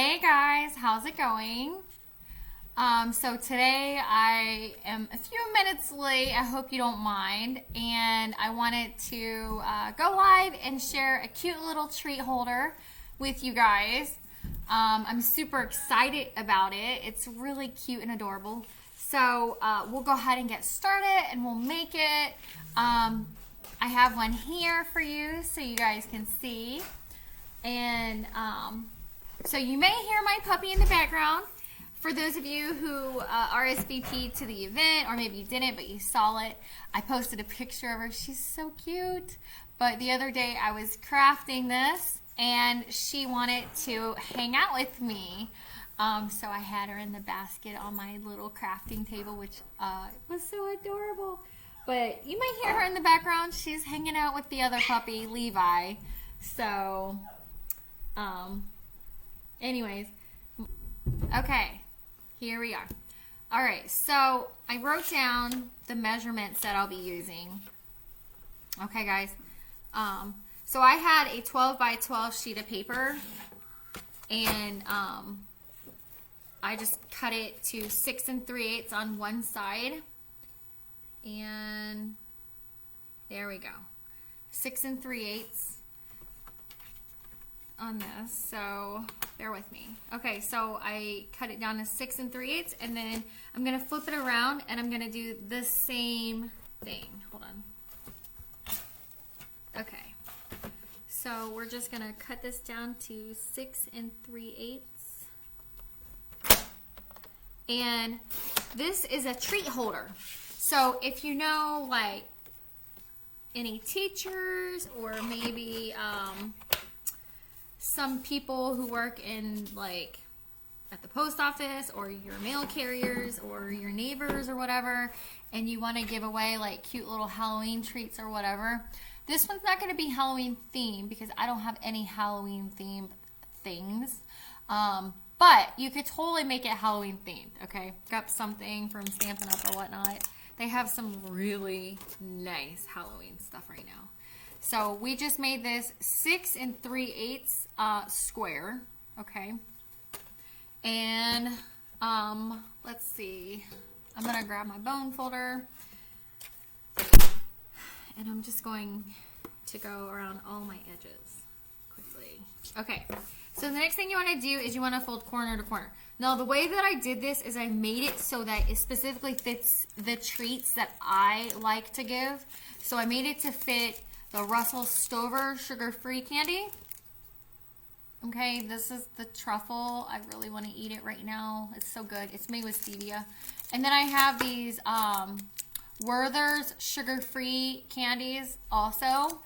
Hey guys, how's it going? So today I am a few minutes late. I hope you don't mind. And I wanted to go live and share a cute little treat holder with you guys. I'm super excited about it. It's really cute and adorable. So we'll go ahead and get started and we'll make it. I have one here for you so you guys can see. And so you may hear my puppy in the background. For those of you who RSVP'd to the event, or maybe you didn't, but you saw it, I posted a picture of her. She's so cute. But the other day I was crafting this, and she wanted to hang out with me. So I had her in the basket on my little crafting table, which was so adorable. But you might hear her in the background. She's hanging out with the other puppy, Levi. So, anyways, okay, here we are. All right, so I wrote down the measurements that I'll be using. Okay, guys. So I had a 12 by 12 sheet of paper, and I just cut it to 6 3/8 on one side, and there we go, 6 3/8 on this. So bear with me. Okay, so I cut it down to 6 3/8, and then I'm gonna flip it around and I'm gonna do the same thing. Hold on. Okay, so we're just gonna cut this down to 6 3/8. And this is a treat holder. So if you know, like, any teachers or maybe some people who work in, like, at the post office, or your mail carriers, or your neighbors or whatever, and you want to give away like cute little Halloween treats or whatever, this one's not going to be Halloween themed because I don't have any Halloween themed things. But you could totally make it Halloween themed, okay? Got something from Stampin' Up! Or whatnot. They have some really nice Halloween stuff right now. So we just made this 6 3/8 square, okay? And let's see. I'm gonna grab my bone folder, and I'm just going to go around all my edges quickly. Okay. So the next thing you want to do is you want to fold corner to corner. Now the way that I did this is I made it so that it specifically fits the treats that I like to give. So I made it to fit the Russell Stover sugar-free candy. Okay, this is the truffle. I really want to eat it right now. It's so good. It's made with stevia. And then I have these Werther's sugar-free candies also.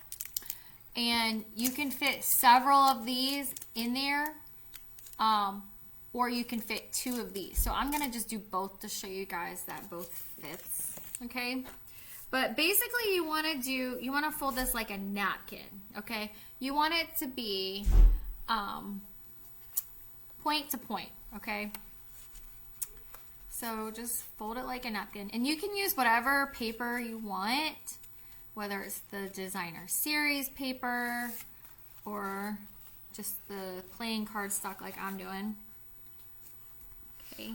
And you can fit several of these in there, or you can fit 2 of these. So I'm going to just do both to show you guys that both fits, okay? But basically you want to fold this like a napkin, okay? You want it to be point to point, okay? So just fold it like a napkin. And you can use whatever paper you want, whether it's the designer series paper or just the plain cardstock like I'm doing. Okay.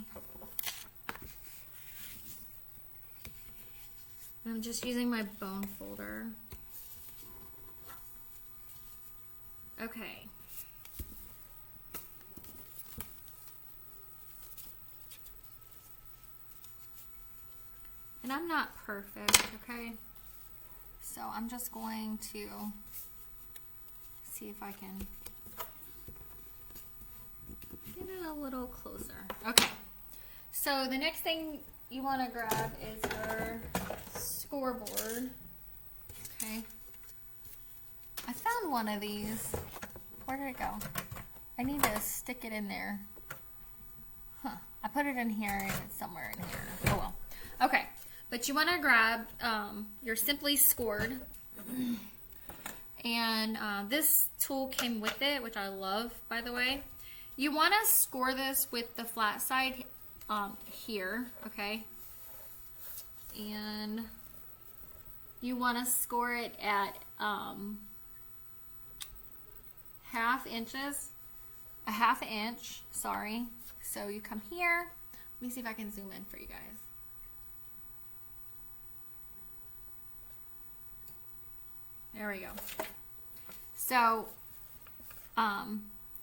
I'm just using my bone folder. Okay. And I'm not perfect, okay? So I'm just going to see if I can get it a little closer. Okay. So the next thing you want to grab is our scoreboard. Okay. I found one of these. Where did it go? I need to stick it in there. Huh. I put it in here and it's somewhere in here. Oh well. Okay. But you want to grab your Simply Scored, and this tool came with it, which I love, by the way. You want to score this with the flat side here, okay? And you want to score it at 1/2 inches a 1/2 inch, sorry. So you come here. Let me see if I can zoom in for you guys. There we go. So,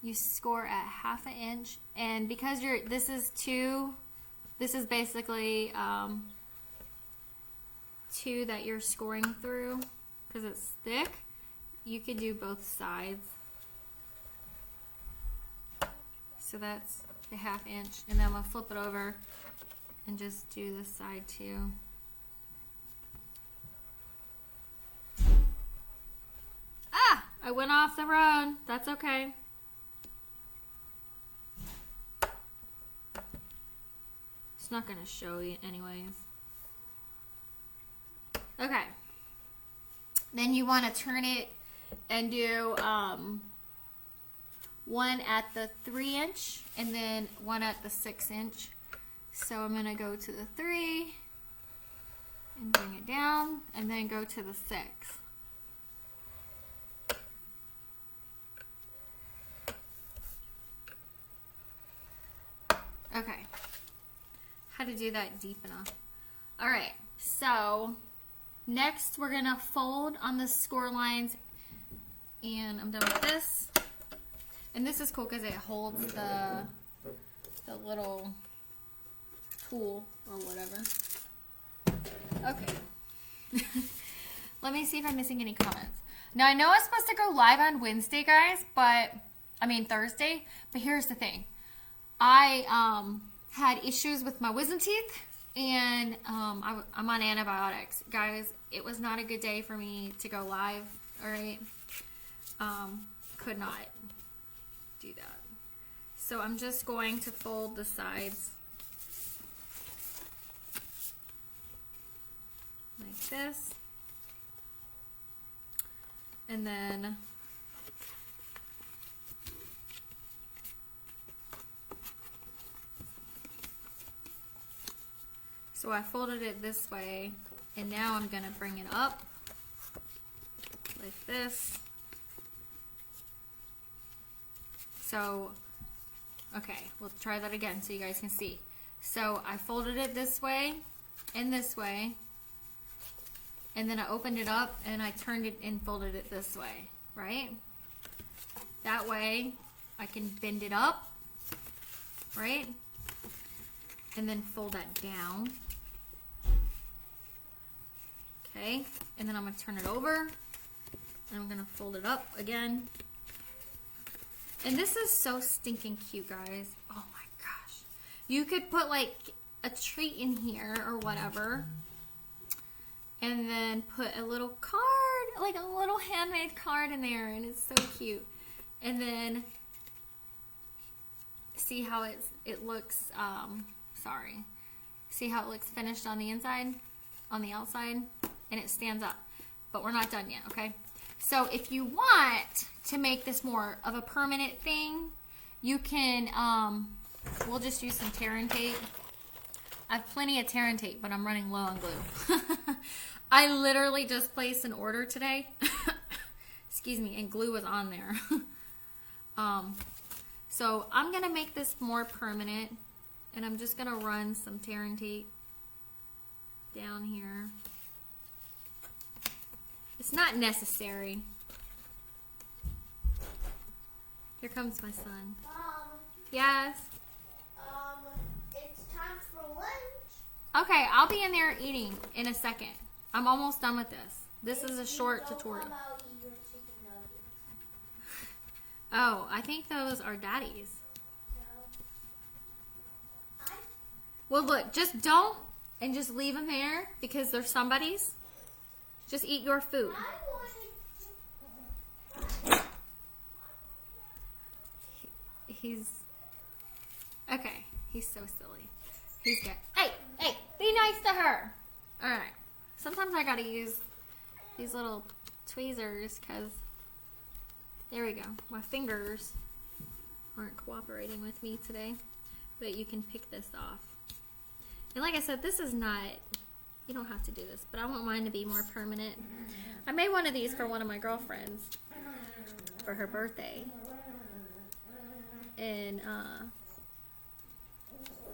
you score at 1/2 inch, and because this is basically 2 that you're scoring through, because it's thick, you could do both sides. So that's the 1/2 inch, and then I'm gonna flip it over and just do this side too. Ah, I went off the road. That's okay. It's not gonna show you anyways. Okay. Then you want to turn it and do one at the 3 inch and then one at the 6 inch. So I'm gonna go to the 3 and bring it down, and then go to the 6. Okay. How to do that deep enough. Alright, so next we're gonna fold on the score lines, and I'm done with this. And this is cool because it holds the little tool or whatever. Okay. Let me see if I'm missing any comments. Now I know I'm supposed to go live on Wednesday, guys, Thursday, but here's the thing. I had issues with my wisdom teeth, and I'm on antibiotics. Guys, it was not a good day for me to go live, alright? Could not do that. So I'm just going to fold the sides like this. And then so I folded it this way, and now I'm gonna bring it up like this. So, okay, we'll try that again so you guys can see. So I folded it this way, and then I opened it up and I turned it and folded it this way, right? That way I can bend it up, right? And then fold that down. Okay, and then I'm going to turn it over, and I'm going to fold it up again. And this is so stinking cute, guys. Oh my gosh. You could put like a treat in here or whatever, and then put a little card, like a little handmade card in there, and it's so cute. And then see how it looks, see how it looks finished on the inside, on the outside, and it stands up. But we're not done yet, okay? So if you want to make this more of a permanent thing, you can, we'll just use some tear and tape. I have plenty of tear and tape, but I'm running low on glue. I literally just placed an order today. Excuse me, and glue was on there. So I'm going to make this more permanent, and I'm just going to run some tear and tape down here. It's not necessary. Here comes my son. Mom. Yes? It's time for lunch. Okay, I'll be in there eating in a second. I'm almost done with this. This is a short tutorial. I'll eat your chicken nuggets. Oh, I think those are Daddy's. No. Well, look, just don't, and just leave them there because they're somebody's. Just eat your food. He's okay. He's so silly. He's good. Hey, be nice to her. All right. Sometimes I gotta use these little tweezers because there we go. My fingers aren't cooperating with me today, but you can pick this off. And like I said, this is not. You don't have to do this, but I want mine to be more permanent. I made one of these for one of my girlfriends for her birthday. And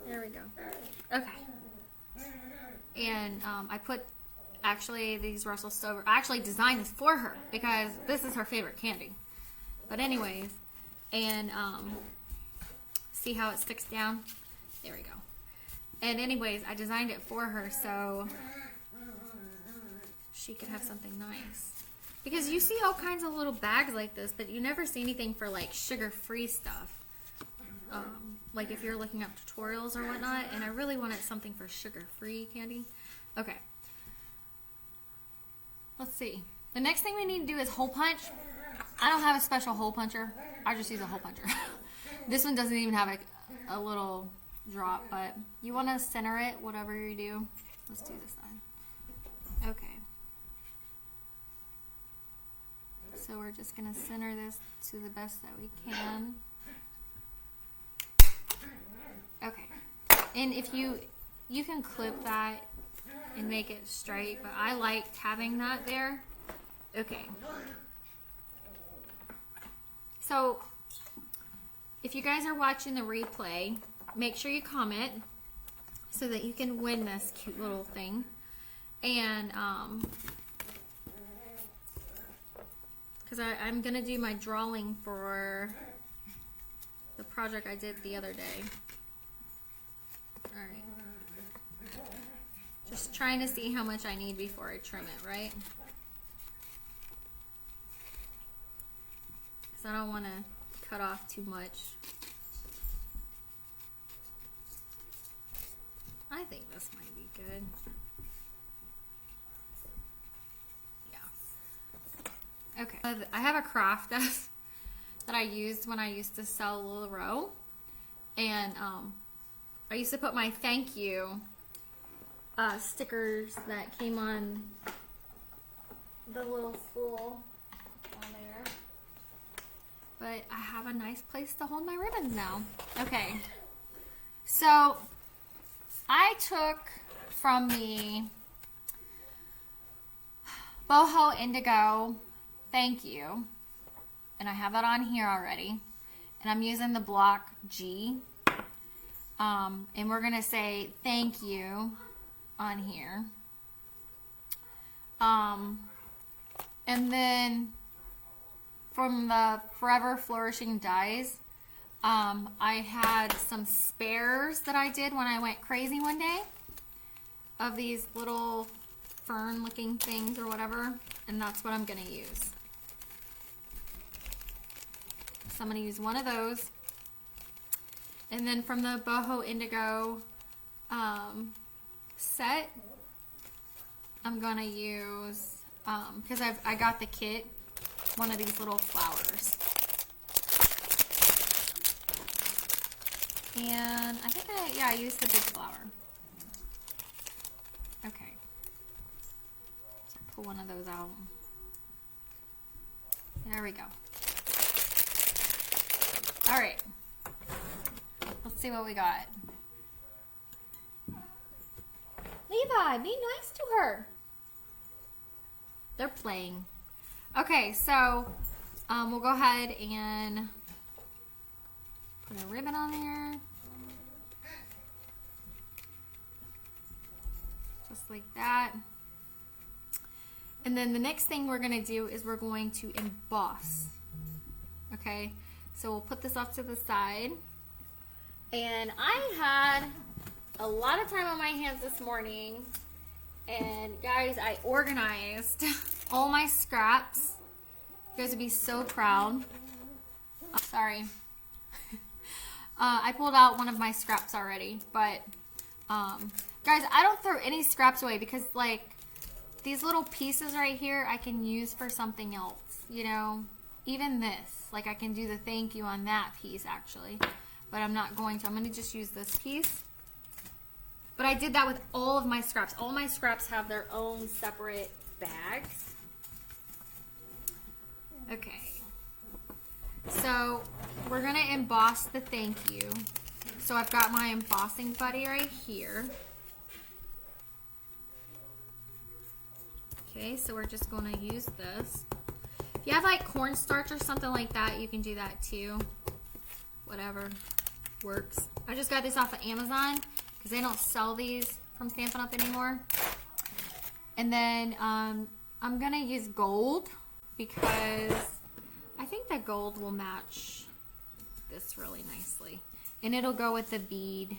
there we go. Okay. And I put, actually, these Russell Stover, I actually designed this for her because this is her favorite candy. But anyways, and see how it sticks down? There we go. And anyways, I designed it for her so she could have something nice. Because you see all kinds of little bags like this, but you never see anything for like sugar-free stuff. Like if you're looking up tutorials or whatnot, and I really wanted something for sugar-free candy. Okay. Let's see. The next thing we need to do is hole punch. I don't have a special hole puncher. I just use a hole puncher. This one doesn't even have a little drop, but you want to center it, whatever you do. Let's do this side. Okay. So we're just going to center this to the best that we can. Okay. And if you can clip that and make it straight, but I liked having that there. Okay. So if you guys are watching the replay, make sure you comment so that you can win this cute little thing. And because I'm going to do my drawing for the project I did the other day. Alright. Just trying to see how much I need before I trim it, right? Because I don't want to cut off too much. I think this might be good. Yeah. Okay. I have a craft that I used when I used to sell LaRoe. And I used to put my thank you stickers that came on the little spool on there. But I have a nice place to hold my ribbons now. Okay. So I took from the Boho Indigo Thank You, and I have that on here already, and I'm using the block G, and we're gonna say thank you on here, and then from the Forever Flourishing dies, I had some spares that I did when I went crazy one day of these little fern looking things or whatever, and that's what I'm going to use. So I'm going to use one of those. And then from the Boho Indigo set, I'm going to use, because I got the kit, one of these little flowers. And I think I used the big flower. Okay. So pull one of those out. There we go. Alright. Let's see what we got. Levi, be nice to her. They're playing. Okay, so we'll go ahead and put a ribbon on there. Just like that. And then the next thing we're going to do is we're going to emboss. Okay, so we'll put this off to the side. And I had a lot of time on my hands this morning. And guys, I organized all my scraps. You guys would be so proud. Oh, sorry. I pulled out one of my scraps already, but guys, I don't throw any scraps away because like these little pieces right here I can use for something else, you know, even this, like I can do the thank you on that piece actually, but I'm not going to. I'm going to just use this piece. But I did that with all of my scraps. All my scraps have their own separate bags. Okay. So we're going to emboss the thank you. So I've got my embossing buddy right here. Okay, so we're just going to use this. If you have like cornstarch or something like that, you can do that too. whatever works. I just got this off of Amazon because they don't sell these from Stampin' Up anymore. And then I'm gonna use gold because I think that gold will match this really nicely. And it'll go with the bead.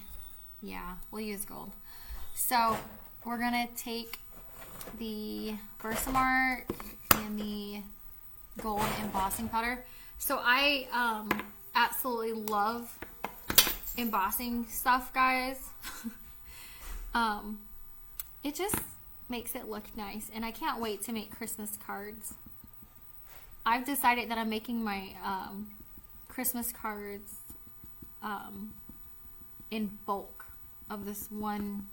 Yeah, we'll use gold. So we're gonna take the Versamark and the gold embossing powder. So I absolutely love embossing stuff, guys. It just makes it look nice, and I can't wait to make Christmas cards. I've decided that I'm making my Christmas cards in bulk of this one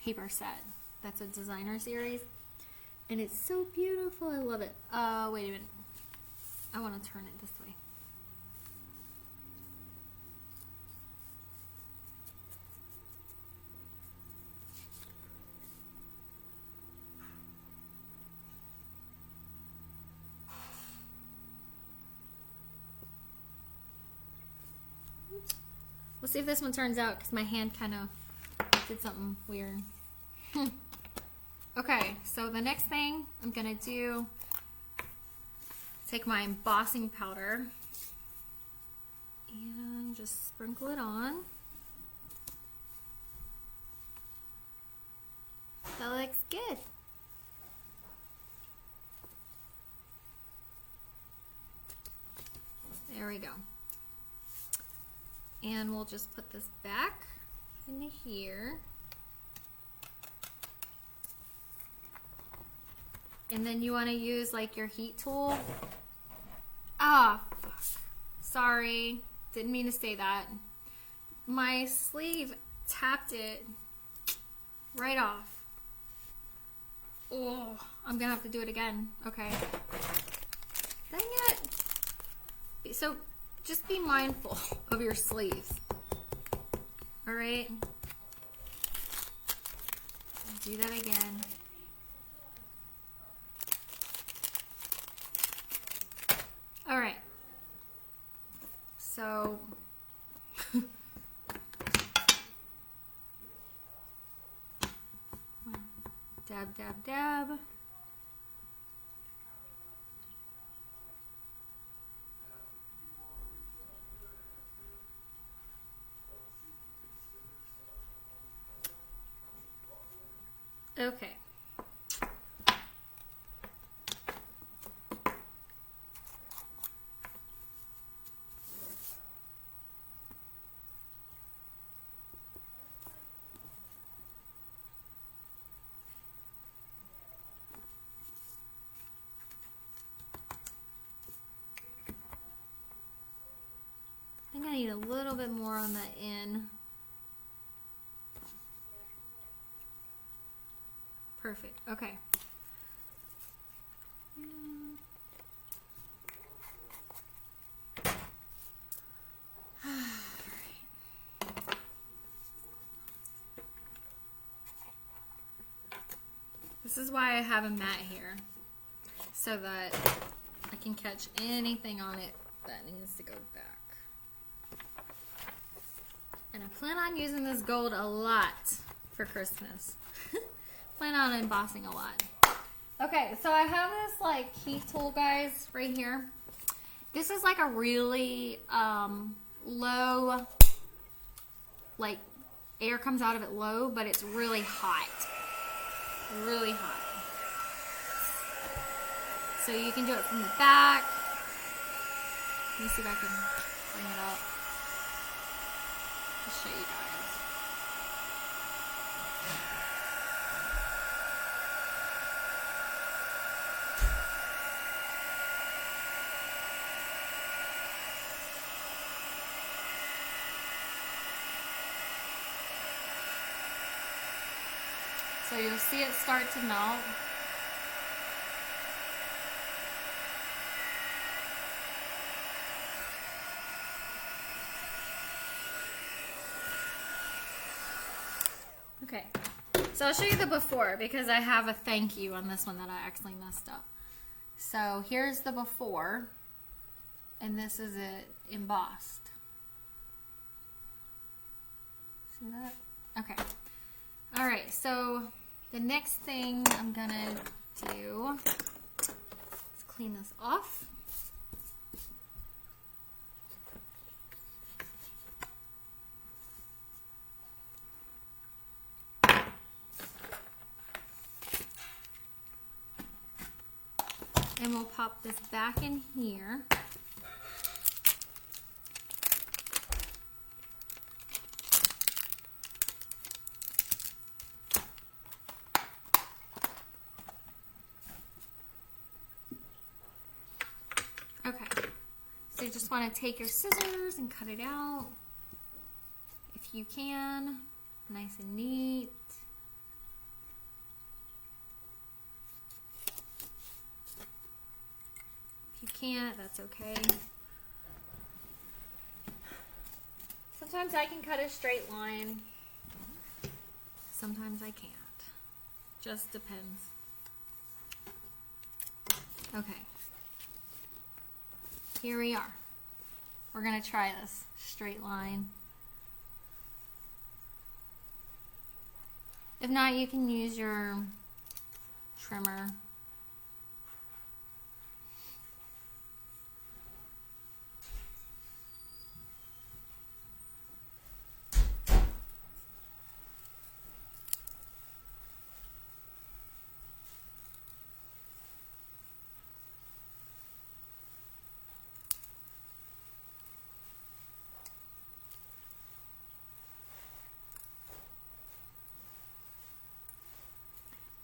paper set that's a designer series, and it's so beautiful. I love it. Wait a minute, I want to turn it this way. We'll see if this one turns out because my hand kind of did something weird. Okay, so the next thing I'm gonna do, take my embossing powder and just sprinkle it on. That looks good. There we go. And we'll just put this back into here. And then you want to use like your heat tool. Ah, fuck. Sorry. Didn't mean to say that. My sleeve tapped it right off. Oh, I'm gonna have to do it again. Okay. Dang it. So just be mindful of your sleeves. All right. Do that again. All right. So dab, dab, dab. Okay. I think I need a little bit more on the end. Perfect. Okay. This is why I have a mat here, so that I can catch anything on it that needs to go back. And I plan on using this gold a lot for Christmas. Plan on embossing a lot. Okay, so I have this like heat tool, guys, right here. This is like a really low, like air comes out of it low, but it's really hot. Really hot. So you can do it from the back. Let me see if I can bring it up. I'll show you guys. So you'll see it start to melt. Okay, so I'll show you the before because I have a thank you on this one that I actually messed up. So here's the before. and this is it embossed. See that? Okay. All right, so the next thing I'm gonna do is clean this off. And we'll pop this back in here. Okay, so you just want to take your scissors and cut it out if you can, nice and neat. If you can't, that's okay. Sometimes I can cut a straight line, sometimes I can't. Just depends. Okay. Here we are. We're gonna try this straight line. If not, you can use your trimmer.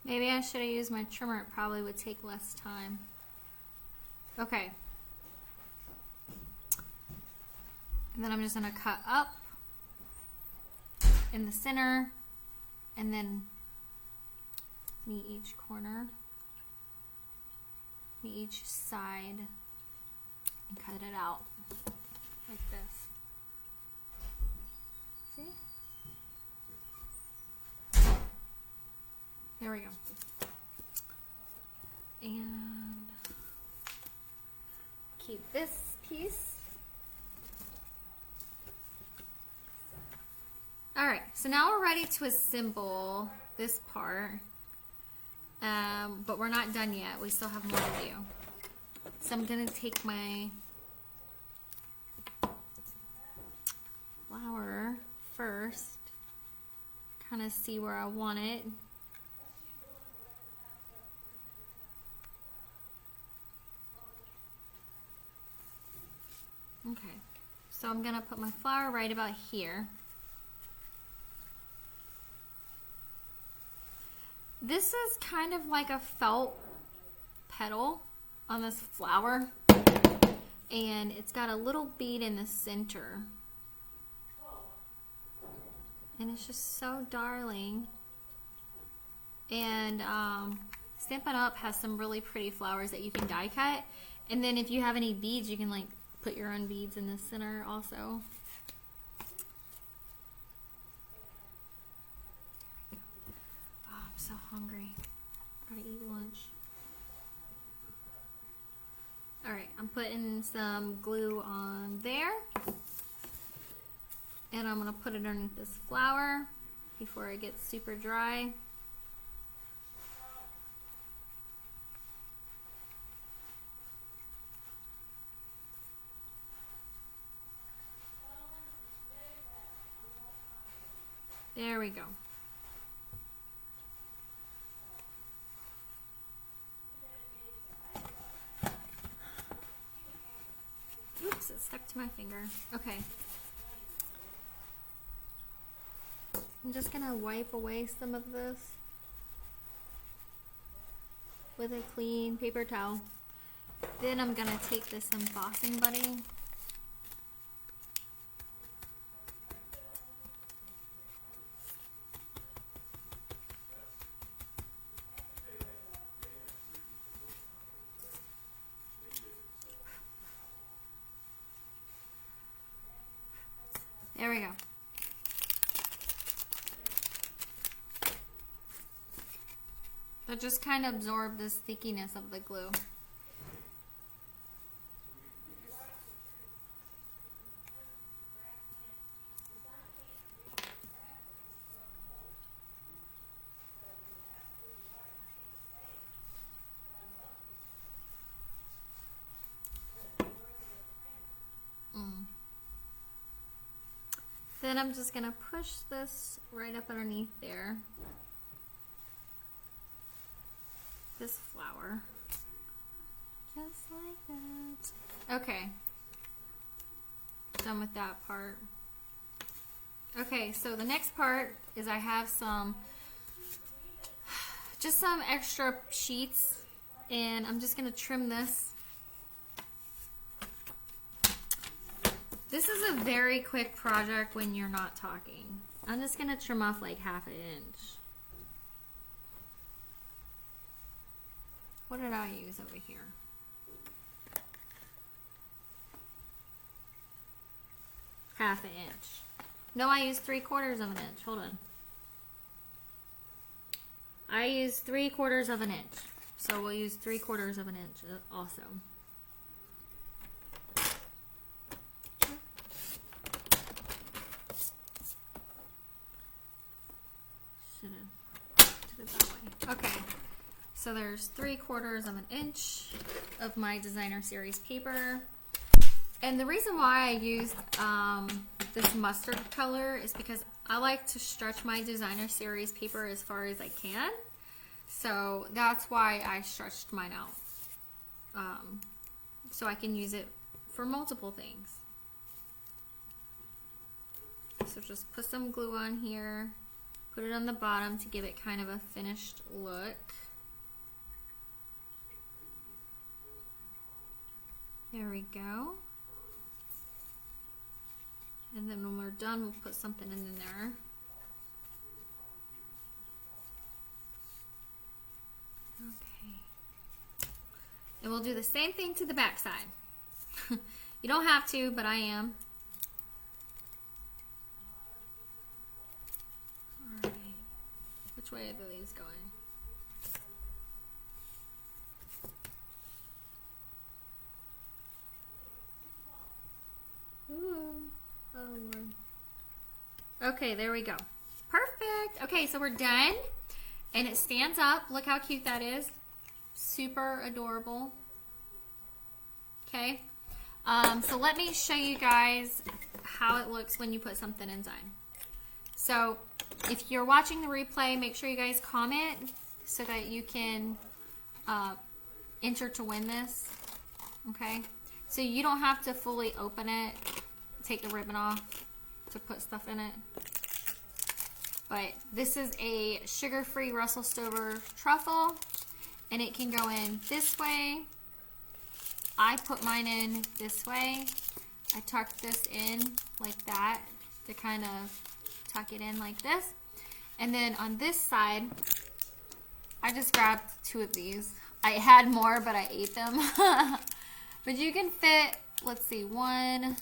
Maybe I should have used my trimmer. It probably would take less time. Okay. And then I'm just going to cut up in the center and then meet each corner, meet each side, and cut it out like this. See? There we go. And keep this piece. All right, so now we're ready to assemble this part, but we're not done yet. We still have more to do. So I'm gonna take my flower first, kind of see where I want it. Okay, so I'm gonna put my flower right about here. This is kind of like a felt petal on this flower, and it's got a little bead in the center. And it's just so darling. And Stampin' Up! Has some really pretty flowers that you can die cut. And then if you have any beads, you can like put your own beads in the center also. Oh, I'm so hungry. Gotta eat lunch. Alright, I'm putting some glue on there. And I'm gonna put it underneath this flower before it gets super dry. There we go. Oops, it stuck to my finger. Okay. I'm just gonna wipe away some of this with a clean paper towel. Then I'm gonna take this embossing buddy. There we go. So just kind of absorb the stickiness of the glue. Then I'm just gonna push this right up underneath there. This flower. Just like that. Okay. Done with that part. Okay, so the next part is I have just some extra sheets, and I'm just gonna trim this. This is a very quick project when you're not talking. I'm just gonna trim off like 1/2 inch. What did I use over here? Half an inch. No, I used 3/4 of an inch. Hold on. I used 3/4 of an inch. So we'll use 3/4 of an inch also. Should have did it that way. Okay. So there's 3/4 of an inch of my designer series paper. And the reason why I used this mustard color is because I like to stretch my designer series paper as far as I can. So that's why I stretched mine out. So I can use it for multiple things. So just put some glue on here. Put it on the bottom to give it kind of a finished look. There we go. And then when we're done, we'll put something in there. Okay. And we'll do the same thing to the back side. You don't have to, but I am. Alright. Which way are these going? Ooh. Oh Lord. Okay, there we go. Perfect. Okay, so we're done. And it stands up. Look how cute that is. Super adorable. Okay. So let me show you guys how it looks when you put something inside. So if you're watching the replay, make sure you guys comment so that you can enter to win this. Okay. So you don't have to fully open it. Take the ribbon off to put stuff in it. But this is a sugar-free Russell Stover truffle, and it can go in this way. I put mine in this way. I tuck this in like that to kind of tuck it in like this. And then on this side, I just grabbed 2 of these. I had more, but I ate them. But you can fit, let's see, 1,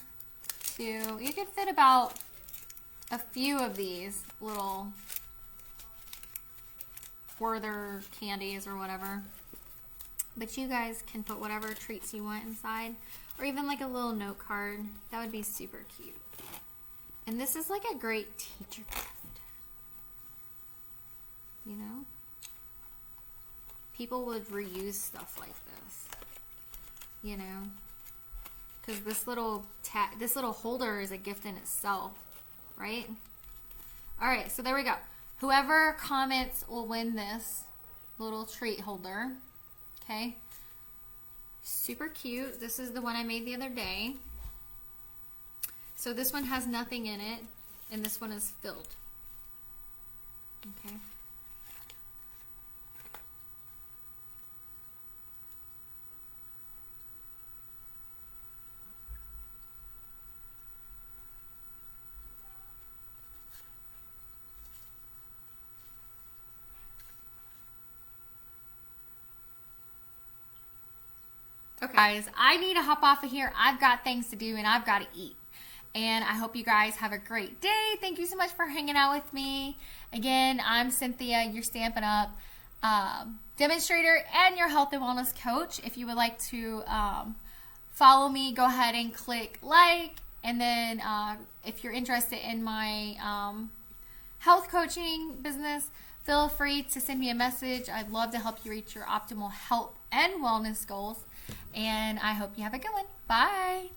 2, you can fit about a few of these little Werther candies or whatever. But you guys can put whatever treats you want inside, or even like a little note card. That would be super cute. And this is like a great teacher gift. You know? People would reuse stuff like this. You know? Because this little holder is a gift in itself, right? All right, so there we go. Whoever comments will win this little treat holder. Okay. Super cute. This is the one I made the other day. So this one has nothing in it, and this one is filled. Okay. Okay, guys, I need to hop off of here. I've got things to do and I've got to eat. And I hope you guys have a great day. Thank you so much for hanging out with me. Again, I'm Cynthia, your Stampin' Up! Demonstrator and your health and wellness coach. If you would like to follow me, go ahead and click like. And then if you're interested in my health coaching business, feel free to send me a message. I'd love to help you reach your optimal health and wellness goals. And I hope you have a good one. Bye.